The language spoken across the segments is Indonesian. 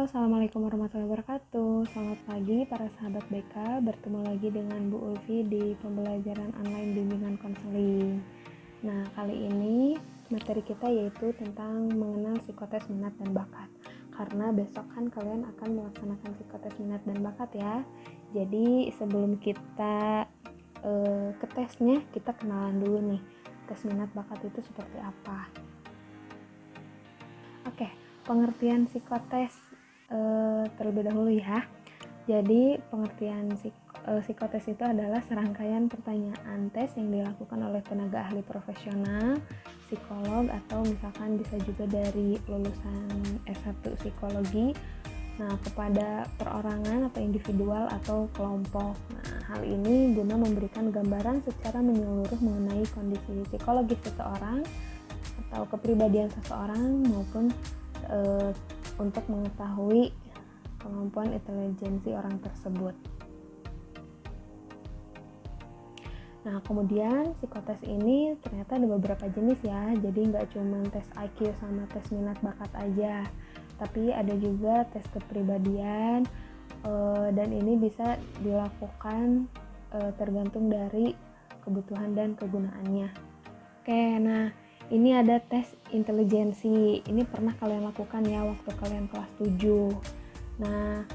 Assalamualaikum warahmatullahi wabarakatuh. Selamat pagi para sahabat BK, bertemu lagi dengan Bu Ulfi di pembelajaran online bimbingan konseling. Nah, kali ini materi kita yaitu tentang mengenal psikotes minat dan bakat. Karena besok kan kalian akan melaksanakan psikotes minat dan bakat ya. Jadi sebelum kita ke tesnya, kita kenalan dulu nih. Tes minat bakat itu seperti apa? Oke. Pengertian psikotes terlebih dahulu ya. Jadi pengertian psikotes itu adalah serangkaian pertanyaan tes yang dilakukan oleh tenaga ahli profesional, psikolog, atau misalkan bisa juga dari lulusan S1 psikologi. Nah, kepada perorangan atau individual atau kelompok. Nah, hal ini guna memberikan gambaran secara menyeluruh mengenai kondisi psikologis seseorang atau kepribadian seseorang maupun untuk mengetahui kemampuan intelijensi orang tersebut. Nah, kemudian psikotes ini ternyata ada beberapa jenis ya, jadi nggak cuma tes IQ sama tes minat bakat aja, tapi ada juga tes kepribadian, dan ini bisa dilakukan tergantung dari kebutuhan dan kegunaannya. Oke, nah ini ada tes intelijensi. Ini pernah kalian lakukan ya waktu kalian kelas 7. Nah,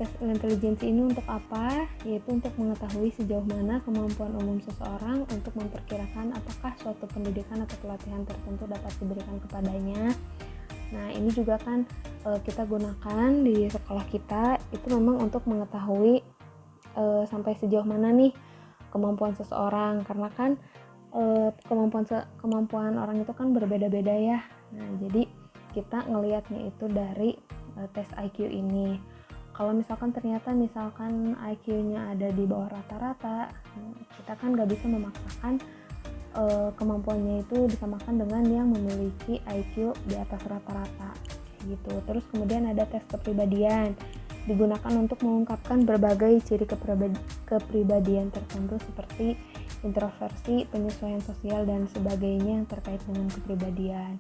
tes intelijensi ini untuk apa? Yaitu untuk mengetahui sejauh mana kemampuan umum seseorang untuk memperkirakan apakah suatu pendidikan atau pelatihan tertentu dapat diberikan kepadanya. Nah, ini juga kan kita gunakan di sekolah kita, itu memang untuk mengetahui sampai sejauh mana nih kemampuan seseorang, karena kan kemampuan orang itu kan berbeda-beda ya. Nah, jadi kita ngelihatnya itu dari tes IQ ini. Kalau misalkan ternyata IQ-nya ada di bawah rata-rata, kita kan nggak bisa memaksakan kemampuannya itu disamakan dengan yang memiliki IQ di atas rata-rata gitu. Terus kemudian ada tes kepribadian, digunakan untuk mengungkapkan berbagai ciri kepribadian tertentu seperti introversi, penyesuaian sosial, dan sebagainya yang terkait dengan kepribadian.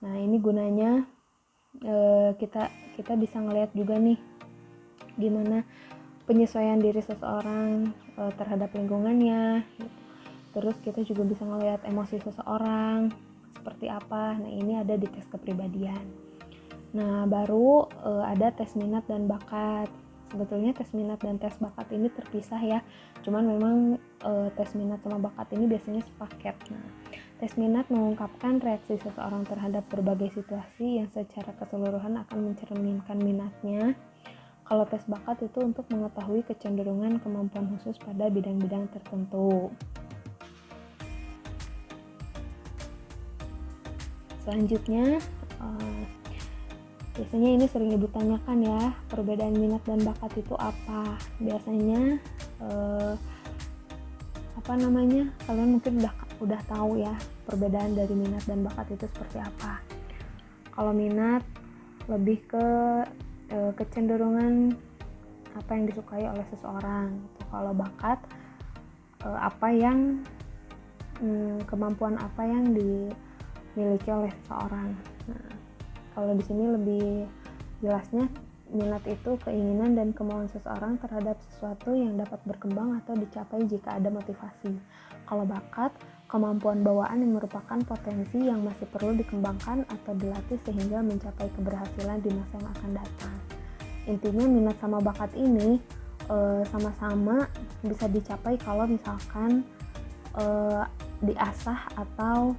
Nah, ini gunanya kita bisa ngelihat juga nih gimana penyesuaian diri seseorang terhadap lingkungannya. Terus kita juga bisa ngelihat emosi seseorang seperti apa. Nah, ini ada di tes kepribadian. Nah, baru ada tes minat dan bakat. Sebetulnya tes minat dan tes bakat ini terpisah ya, cuman memang tes minat sama bakat ini biasanya sepaket. Nah, tes minat mengungkapkan reaksi seseorang terhadap berbagai situasi yang secara keseluruhan akan mencerminkan minatnya. Kalau tes bakat itu untuk mengetahui kecenderungan kemampuan khusus pada bidang-bidang tertentu. Selanjutnya, biasanya ini sering ibu tanyakan ya, perbedaan minat dan bakat itu apa? Biasanya kalian mungkin udah tahu ya perbedaan dari minat dan bakat itu seperti apa. Kalau minat lebih ke kecenderungan apa yang disukai oleh seseorang. Kalau bakat kemampuan apa yang dimiliki oleh seseorang. Nah, kalau di sini lebih jelasnya, minat itu keinginan dan kemauan seseorang terhadap sesuatu yang dapat berkembang atau dicapai jika ada motivasi. Kalau bakat, kemampuan bawaan yang merupakan potensi yang masih perlu dikembangkan atau dilatih sehingga mencapai keberhasilan di masa yang akan datang. Intinya minat sama bakat ini sama-sama bisa dicapai kalau misalkan diasah atau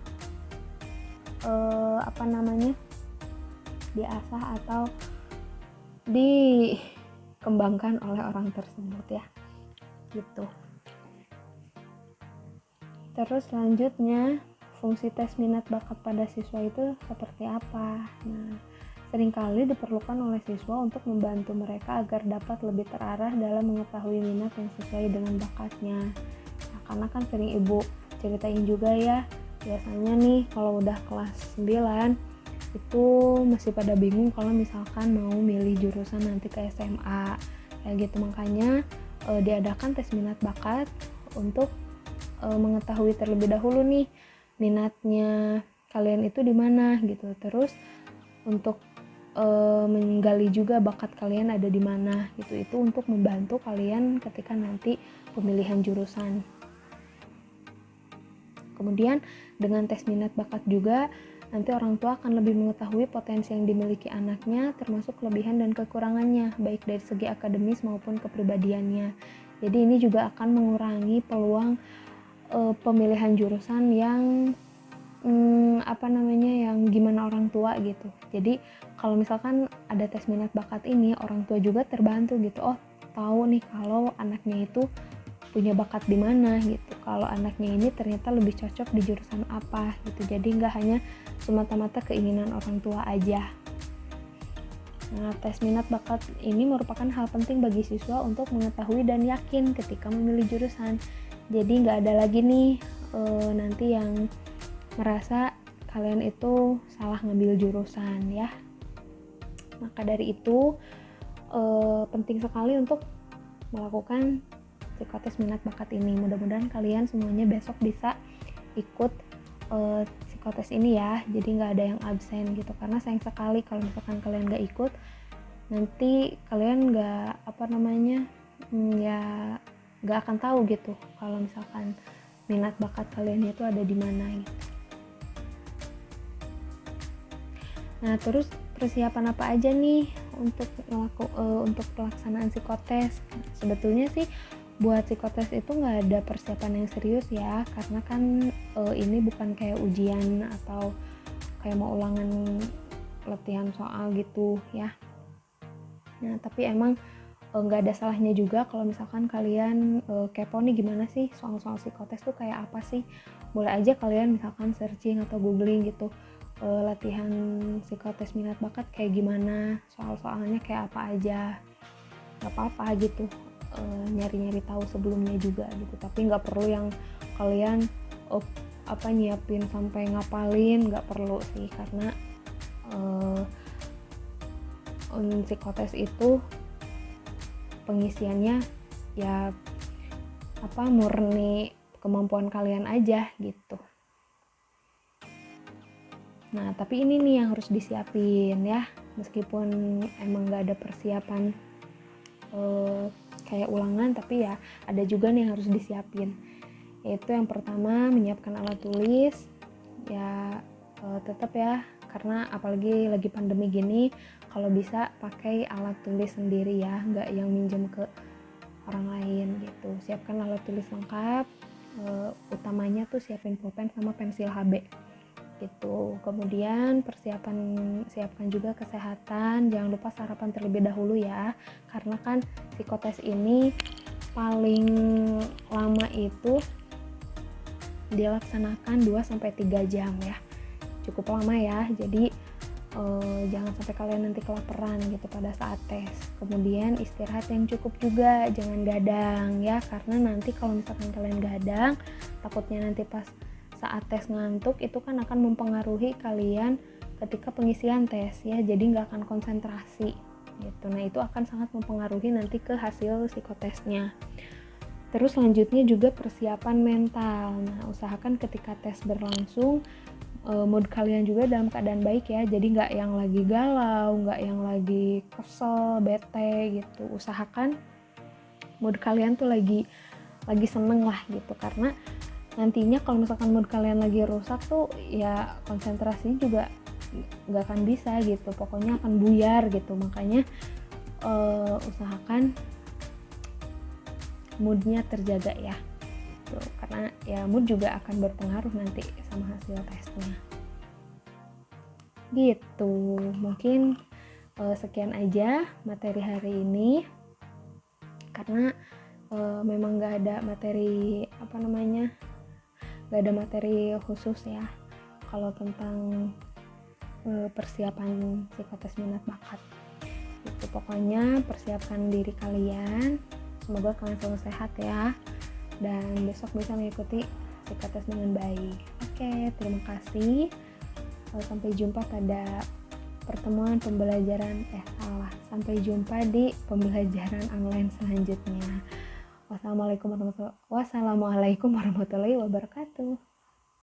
dikembangkan oleh orang tersebut ya, gitu. Terus selanjutnya, fungsi tes minat bakat pada siswa itu seperti apa? Nah, seringkali diperlukan oleh siswa untuk membantu mereka agar dapat lebih terarah dalam mengetahui minat yang sesuai dengan bakatnya. Nah, karena kan sering ibu ceritain juga ya, biasanya nih kalau udah kelas 9 itu masih pada bingung kalau misalkan mau milih jurusan nanti ke SMA kayak gitu. Makanya diadakan tes minat bakat untuk mengetahui terlebih dahulu nih minatnya kalian itu di mana gitu. Terus untuk menggali juga bakat kalian ada di mana gitu. Itu untuk membantu kalian ketika nanti pemilihan jurusan. Kemudian dengan tes minat bakat juga nanti orang tua akan lebih mengetahui potensi yang dimiliki anaknya, termasuk kelebihan dan kekurangannya, baik dari segi akademis maupun kepribadiannya. Jadi ini juga akan mengurangi peluang pemilihan jurusan yang yang gimana orang tua gitu. Jadi kalau misalkan ada tes minat bakat ini, orang tua juga terbantu gitu. Oh, tahu nih kalau anaknya itu punya bakat di mana gitu. Kalau anaknya ini ternyata lebih cocok di jurusan apa gitu. Jadi nggak hanya semata-mata keinginan orang tua aja. Nah, tes minat bakat ini merupakan hal penting bagi siswa untuk mengetahui dan yakin ketika memilih jurusan. Jadi nggak ada lagi nih nanti yang merasa kalian itu salah ngambil jurusan ya. Maka dari itu penting sekali untuk melakukan psikotes minat bakat ini. Mudah-mudahan kalian semuanya besok bisa ikut psikotes ini ya. Jadi nggak ada yang absen gitu. Karena sayang sekali kalau misalkan kalian nggak ikut, nanti kalian nggak nggak akan tahu gitu kalau misalkan minat bakat kalian itu ada di mana gitu. Nah, terus persiapan apa aja nih untuk pelaksanaan psikotes? Sebetulnya sih buat psikotes itu nggak ada persiapan yang serius ya, karena kan ini bukan kayak ujian atau kayak mau ulangan latihan soal gitu ya. Nah, tapi emang nggak ada salahnya juga kalau misalkan kalian kepo nih gimana sih soal-soal psikotes tuh kayak apa sih. Boleh aja kalian misalkan searching atau googling gitu, latihan psikotes minat bakat kayak gimana, soal-soalnya kayak apa aja, nggak apa-apa gitu, nyari-nyari tahu sebelumnya juga gitu. Tapi nggak perlu yang kalian nyiapin sampai ngapalin, nggak perlu sih, karena psikotes itu pengisiannya ya murni kemampuan kalian aja gitu. Nah, tapi ini nih yang harus disiapin ya, meskipun emang gak ada persiapan kayak ulangan, tapi ya ada juga nih yang harus disiapin. Yaitu yang pertama, menyiapkan alat tulis ya, tetap ya, karena apalagi lagi pandemi gini, kalau bisa pakai alat tulis sendiri ya, gak yang minjem ke orang lain gitu. Siapkan alat tulis lengkap, utamanya tuh siapin pulpen sama pensil HB gitu. Kemudian siapkan juga kesehatan, jangan lupa sarapan terlebih dahulu ya, karena kan psikotes ini paling lama itu dilaksanakan 2-3 jam ya, cukup lama ya. Jadi jangan sampai kalian nanti kelaparan gitu pada saat tes. Kemudian istirahat yang cukup juga, jangan gadang ya, karena nanti kalau misalkan kalian gadang, takutnya nanti pas saat tes ngantuk, itu kan akan mempengaruhi kalian ketika pengisian tes ya, jadi nggak akan konsentrasi gitu. Nah, itu akan sangat mempengaruhi nanti ke hasil psikotesnya. Terus selanjutnya juga persiapan mental. Nah, usahakan ketika tes berlangsung mood kalian juga dalam keadaan baik ya, jadi nggak yang lagi galau, nggak yang lagi kesel, bete gitu. Usahakan mood kalian tuh lagi seneng lah gitu, karena nantinya kalau misalkan mood kalian lagi rusak tuh ya konsentrasinya juga nggak akan bisa gitu, pokoknya akan buyar gitu. Makanya usahakan moodnya terjaga ya tuh, karena ya mood juga akan berpengaruh nanti sama hasil tesnya gitu. Mungkin sekian aja materi hari ini, karena memang nggak ada materi khusus ya kalau tentang persiapan psikotes minat bakat itu. Pokoknya persiapkan diri kalian, semoga kalian selalu sehat ya, dan besok bisa mengikuti psikotes dengan baik. Oke, terima kasih. Sampai jumpa pada pertemuan sampai jumpa di pembelajaran online selanjutnya. Wassalamualaikum warahmatullahi wabarakatuh.